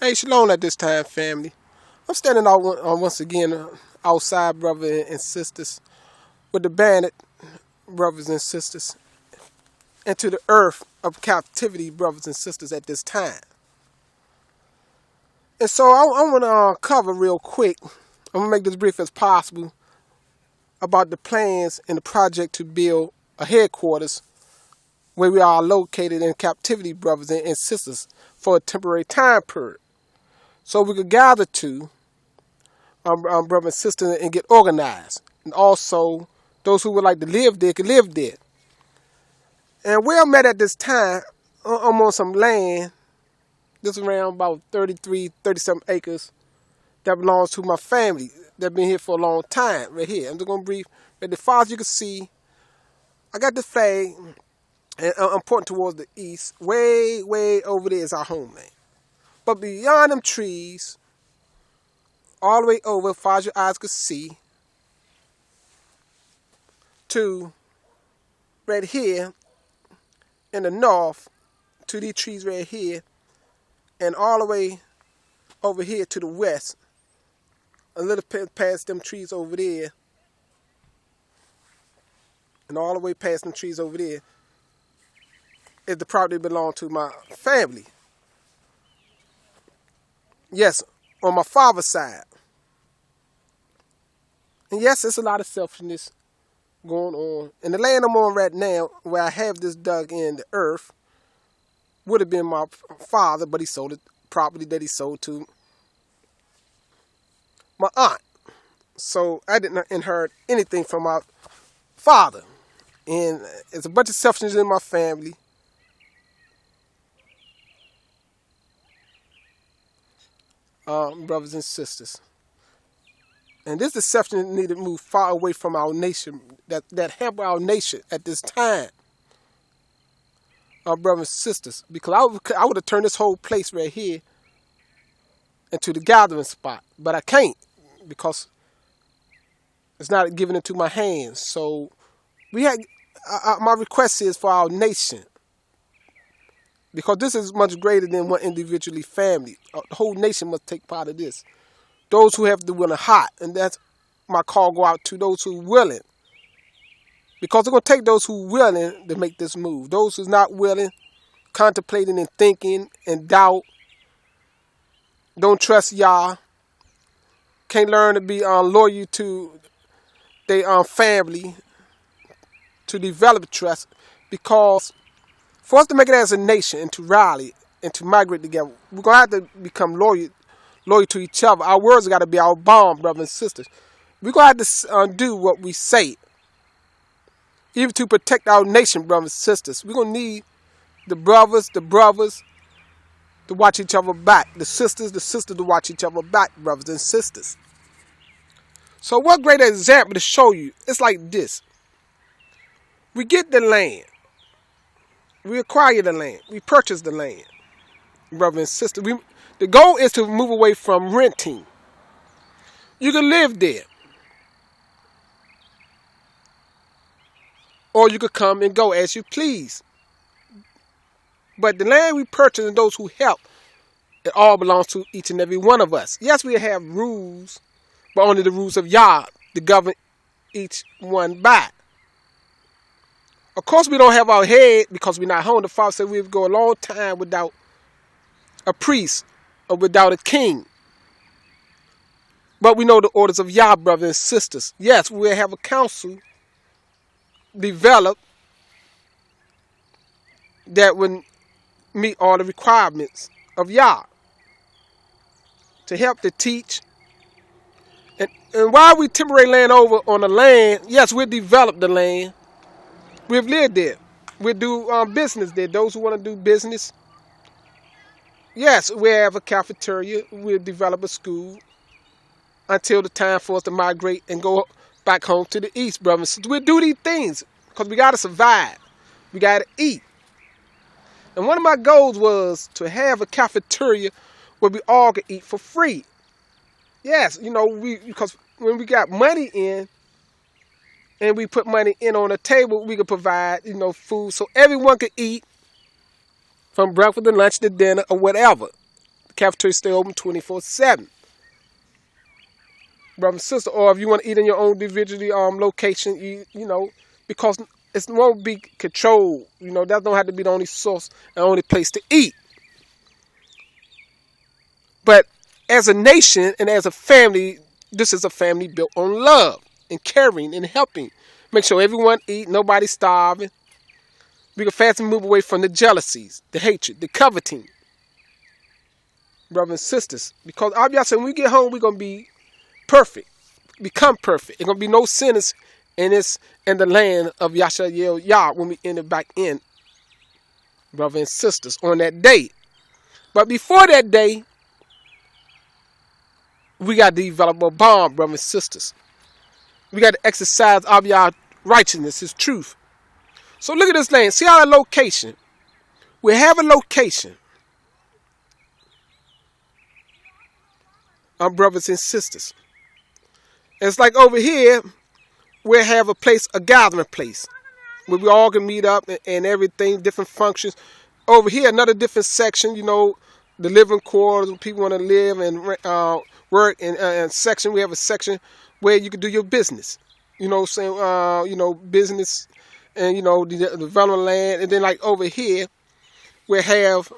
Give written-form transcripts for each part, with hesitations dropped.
Hey, shalom at this time, family. I'm standing out once again outside, brothers and sisters, with the bandit brothers and sisters, and to the earth of captivity, brothers and sisters, at this time. And so I want to cover real quick. I'm gonna make this brief as possible about the plans and the project to build a headquarters where we are located in captivity, brothers and sisters, for a temporary time period, so we could gather to brothers and sisters and get organized. And also, those who would like to live there could live there. And where I'm at this time, I'm on some land, this is around about 37 acres, that belongs to my family that been here for a long time, right here. I'm just going to brief, but as far as you can see, I got this flag, and I'm pointing towards the east. Way, way over there is our homeland. But beyond them trees, all the way over, as far as your eyes could see, to right here in the north, to these trees right here, and all the way over here to the west, a little past them trees over there, and all the way past them trees over there, is the property that belongs to my family. Yes, on my father's side. And yes, there's a lot of selfishness going on. And the land I'm on right now, where I have this dug in the earth, would have been my father, but he sold the property that he sold to my aunt. So I did not inherit anything from my father. And there's a bunch of selfishness in my family. Brothers and sisters. And this deception needed to move far away from our nation, that help our nation at this time. Our brothers and sisters. Because I would have turned this whole place right here into the gathering spot. But I can't, because it's not given into my hands. So my request is for our nation. Because this is much greater than one individually family. The whole nation must take part of this. Those who have the willing heart, and that's my call go out to those who are willing. Because it's going to take those who are willing to make this move. Those who's not willing, contemplating and thinking and doubt, don't trust Yah, can't learn to be loyal to their family, to develop trust. Because for us to make it as a nation and to rally and to migrate together, we're going to have to become loyal to each other. Our words got to be our bond, brothers and sisters. We're going to have to do what we say. Even to protect our nation, brothers and sisters. We're going to need the brothers to watch each other back. The sisters to watch each other back, brothers and sisters. So what great example to show you? It's like this. We get the land. We acquire the land. We purchase the land, brothers and sisters. The goal is to move away from renting. You can live there. Or you could come and go as you please. But the land we purchase and those who help, it all belongs to each and every one of us. Yes, we have rules, but only the rules of Yah to govern each one by. Of course, we don't have our head because we're not home. The Father said we would go a long time without a priest or without a king. But we know the orders of Yah, brothers and sisters. Yes, we'll have a council developed that would meet all the requirements of Yah to help to teach. And while we temporary land over on the land, yes, we'll develop the land. We've lived there. We'll do business there. Those who want to do business, yes, we'll have a cafeteria. We'll develop a school until the time for us to migrate and go back home to the east, brothers. So we'll do these things because we got to survive. We got to eat. And one of my goals was to have a cafeteria where we all could eat for free. Yes, because when we got money in, and we put money in on the table, we could provide, food so everyone could eat from breakfast to lunch to dinner or whatever. cafeteria stay open 24/7. Brother and sister, or if you want to eat in your own individually location, you know, because it won't be controlled. You know, that don't have to be the only source and only place to eat. But as a nation and as a family, this is a family built on love and caring and helping. Make sure everyone eat, nobody starving. We can fast and move away from the jealousies, the hatred, the coveting. Brothers and sisters, because obviously when we get home, we're going to be perfect, become perfect. There's going to be no sinners in the land of Yasha Yah when we enter back in, brothers and sisters, on that day. But before that day, we got to develop a bond, brothers and sisters. We got to exercise our righteousness, His truth. So look at this land. See our location. We have a location. Our brothers and sisters. It's like over here, we have a place, a gathering place, where we all can meet up and everything, different functions. Over here, another different section, you know, the living quarters, where people want to live and work. And section, we have a section where you can do your business. You know, saying, business and, the development land. And then like over here, we have,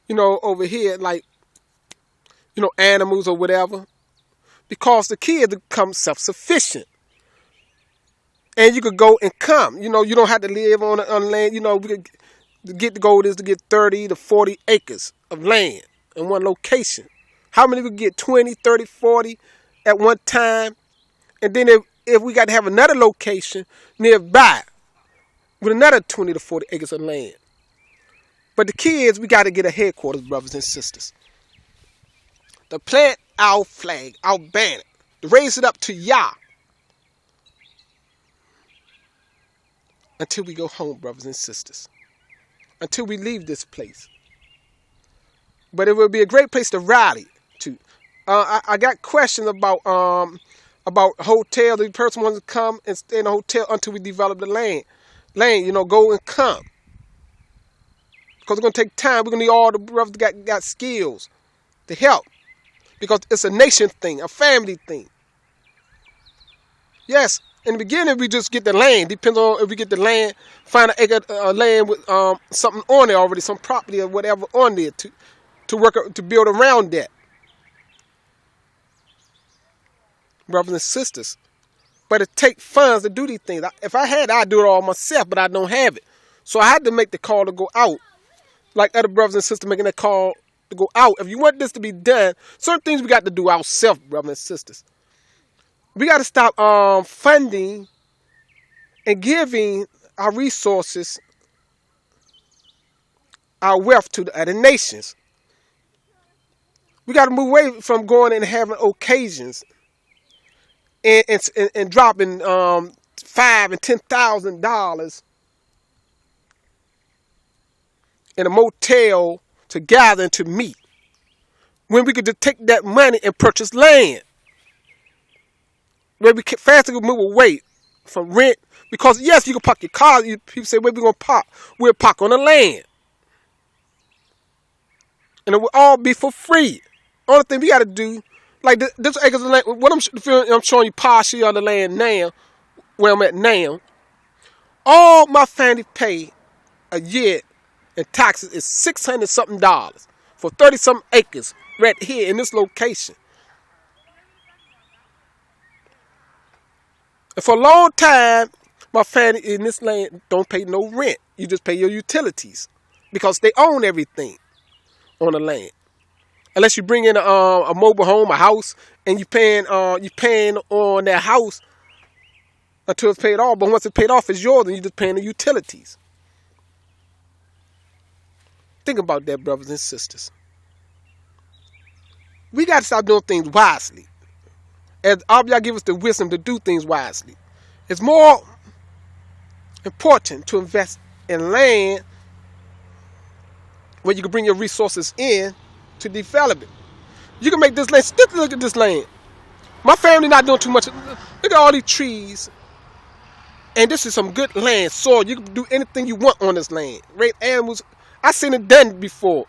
over here, like, animals or whatever. Because the kids become self-sufficient. And you could go and come. You don't have to live on land. We could get the goal is to get 30 to 40 acres of land in one location. How many could get 20, 30, 40 at one time? And then if we got to have another location nearby with another 20 to 40 acres of land. But the kids, we got to get a headquarters, brothers and sisters. To plant our flag, our banner, to raise it up to Yah. Until we go home, brothers and sisters. Until we leave this place. But it will be a great place to rally to. I got questions about hotels. The person wants to come and stay in a hotel until we develop the land. Go and come. Because it's going to take time. We're going to need all the brothers that got skills to help. Because it's a nation thing, a family thing. Yes, in the beginning we just get the land. Depends on if we get the land, find an acre of land with something on there already, some property or whatever on there to work to build around that. Brothers and sisters. But it takes funds to do these things. If I had, I'd do it all myself, but I don't have it. So I had to make the call to go out. Like other brothers and sisters making that call to go out. If you want this to be done, certain things we got to do ourselves, brothers and sisters. We got to stop funding and giving our resources, our wealth to the other nations. We got to move away from going and having occasions and dropping $5,000 and $10,000 in a motel to gather and to meet, when we could just take that money and purchase land. Where we can faster move away from rent. Because yes, you can park your car. People say, where we going to park? We'll park on the land. And it will all be for free. Only thing we got to do, like this acres of land, what I'm showing you partially on the land now, where I'm at now. All my family pay a year in taxes is $600 something for 30 something acres right here in this location. And for a long time, my family in this land don't pay no rent. You just pay your utilities because they own everything on the land. Unless you bring in a mobile home, a house, and you paying on that house until it's paid off. But once it's paid off, it's yours, and you're just paying the utilities. Think about that, brothers and sisters. We got to stop doing things wisely. As Allah give us the wisdom to do things wisely. It's more important to invest in land where you can bring your resources in to develop it. You can make this land. Just look at this land. My family not doing too much. Look at all these trees And this is some good land, soil. You can do anything you want on this land. Raise animals. I seen it done before.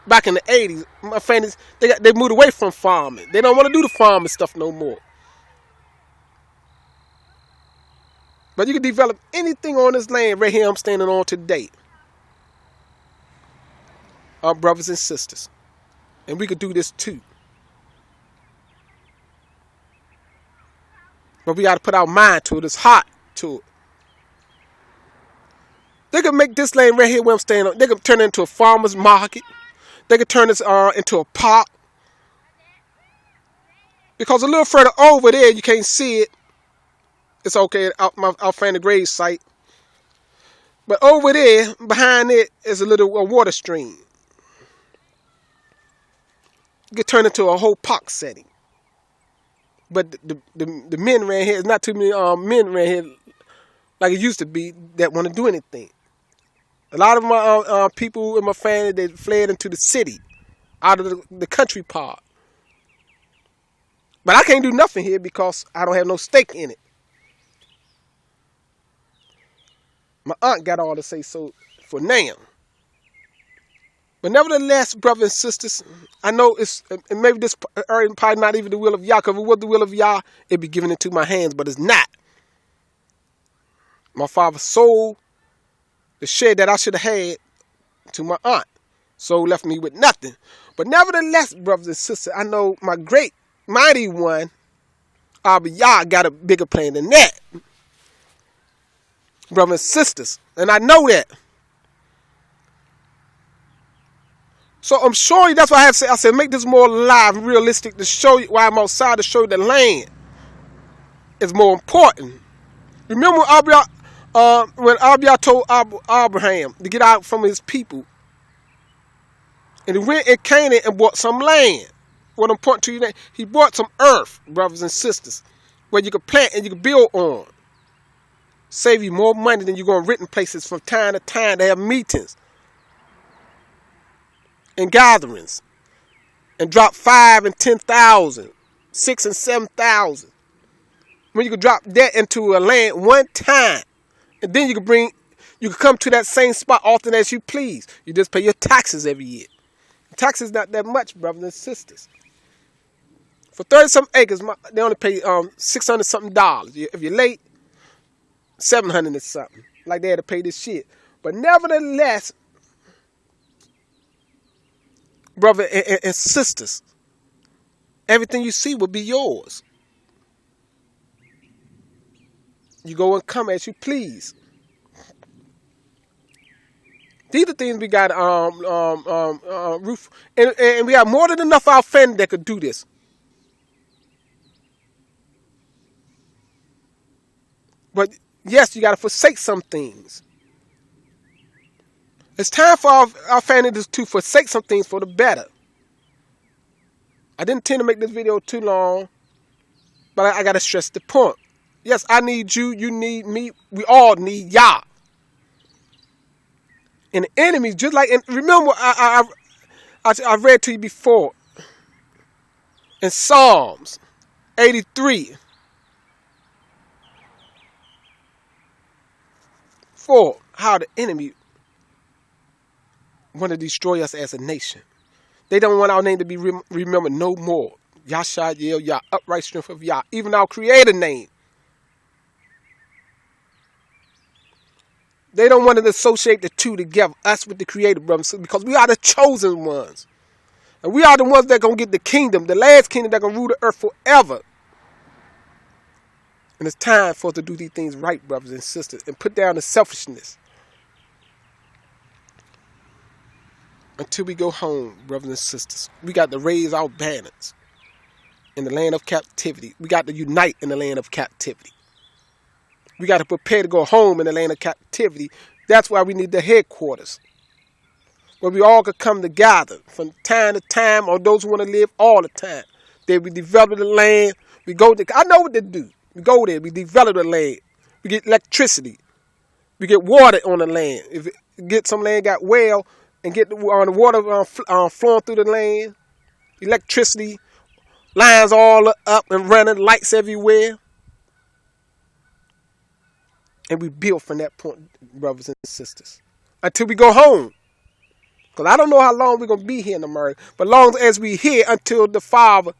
Back in the 80s. My families, they moved away from farming. They don't want to do the farming stuff no more. But you can develop anything on this land right here I'm standing on today. Our brothers and sisters. And we could do this too. But we got to put our mind to it. It's hot to it. They could make this land right here where I'm standing on. They could turn it into a farmer's market. They could turn this into a park. Because a little further over there, you can't see it. It's okay, our family grave site. But over there, behind it, is a water stream. You could turn it into a whole park setting. But the men around here, there's not too many men around here like it used to be that want to do anything. A lot of my people in my family, they fled into the city, out of the country part. But I can't do nothing here because I don't have no stake in it. My aunt got all to say so for now. But nevertheless, brothers and sisters, I know maybe this probably not even the will of Yah, because if it was the will of Yah, it'd be given into my hands, but it's not. My father sold the share that I should have had to my aunt. So left me with nothing. But nevertheless, brothers and sisters, I know my great, mighty one, Abba Yah, got a bigger plan than that. Brothers and sisters. And I know that. So I'm showing you, that's why I said make this more live and realistic to show you why I'm outside, to show you the land is more important. Remember when Abiyah told Abraham to get out from his people. And he went in Canaan and bought some land. What I'm pointing to you now, he bought some earth, brothers and sisters, where you could plant and you could build on. Save you more money than you're going to renting places from time to time to have meetings and gatherings. And drop 5 and 10,000, 6 and 7,000. When you could drop that into a land one time. And then you could come to that same spot often as you please. You just pay your taxes every year. Taxes not that much, brothers and sisters. For 30-something acres, they only pay $600-something. If you're late, $700 and something. Like they had to pay this shit. But nevertheless, brother and sisters, everything you see will be yours. You go and come as you please. These are things we got roof, and we have more than enough of our family that could do this. But yes, you got to forsake some things. It's time for our family to forsake some things for the better. I didn't intend to make this video too long, but I got to stress the point. Yes, I need you, you need me, we all need Yah. And the enemies, just like, and remember, I read to you before, in Psalms 83, 4, how the enemy want to destroy us as a nation. They don't want our name to be remembered no more. Yahshua, Yah, upright strength of Yah, even our creator name. They don't want to associate the two together, us with the creator, brothers, because we are the chosen ones. And we are the ones that are going to get the kingdom, the last kingdom that going to rule the earth forever. And it's time for us to do these things right, brothers and sisters, and put down the selfishness. Until we go home, brothers and sisters, we got to raise our banners in the land of captivity. We got to unite in the land of captivity. We got to prepare to go home in the land of captivity. That's why we need the headquarters, where we all could come together from time to time, or those who want to live all the time. We develop the land. We go there. I know what they do. We go there. We develop the land. We get electricity. We get water on the land. If it get some land got well and get the water flowing through the land, electricity, lines all up and running, lights everywhere. And we build from that point, brothers and sisters, until we go home. Because I don't know how long we're going to be here in America, but long as we here until the Father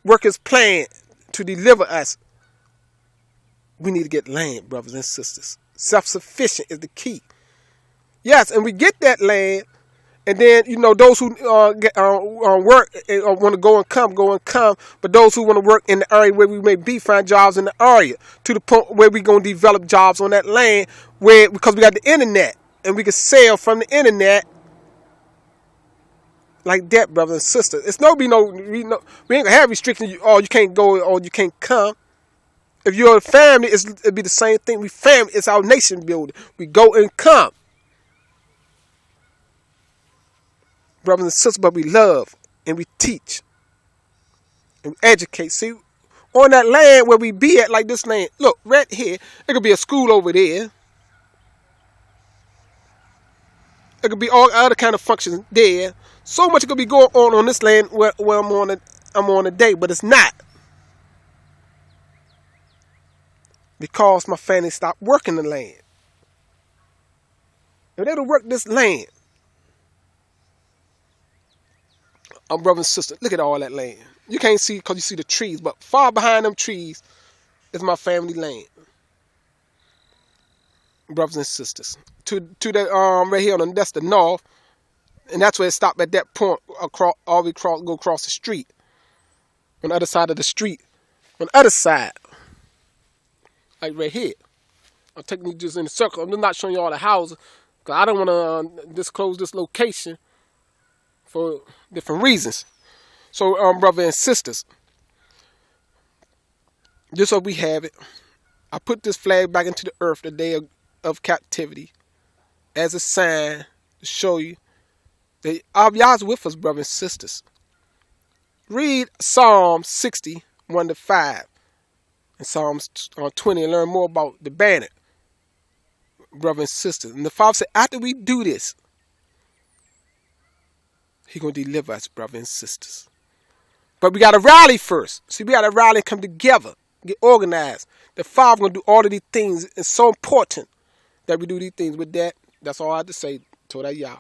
work his plan to deliver us, we need to get land, brothers and sisters. Self-sufficient is the key. Yes, and we get that land, and then, those who work want to go and come. But those who want to work in the area where we may be, find jobs in the area, to the point where we're going to develop jobs on that land, because we got the internet, and we can sell from the internet like that, brothers and sisters. It's we ain't going to have restrictions, you can't go or you can't come. If you're a family, it'll be the same thing. We family, it's our nation building. We go and come. Brothers and sisters, but we love and we teach and we educate. See, on that land where we be at, like this land, look, right here, it could be a school over there. It could be all other kind of functions there. So much could be going on this land where I'm on today, but it's not. Because my family stopped working the land. If they don't work this land, brothers and sisters, look at all that land. You can't see because you see the trees, but far behind them trees is my family land. Brothers and sisters. To that right here that's the north, and that's where it stopped at that point go across the street. On the other side of the street. On the other side. Like right here. I'm taking you just in a circle. I'm just not showing you all the houses because I don't want to disclose this location for different reasons. So, brothers and sisters, just so we have it, I put this flag back into the earth the day of captivity as a sign to show you that Yah's with us, brothers and sisters. Read Psalm 60, 1-5. And Psalms 20 and learn more about the banner, brothers and sisters. And the Father said, after we do this, He's going to deliver us, brothers and sisters. But we got to rally first. See, we got to rally and come together, get organized. The Father going to do all of these things. It's so important that we do these things. With that, that's all I have to say. Toda Yah.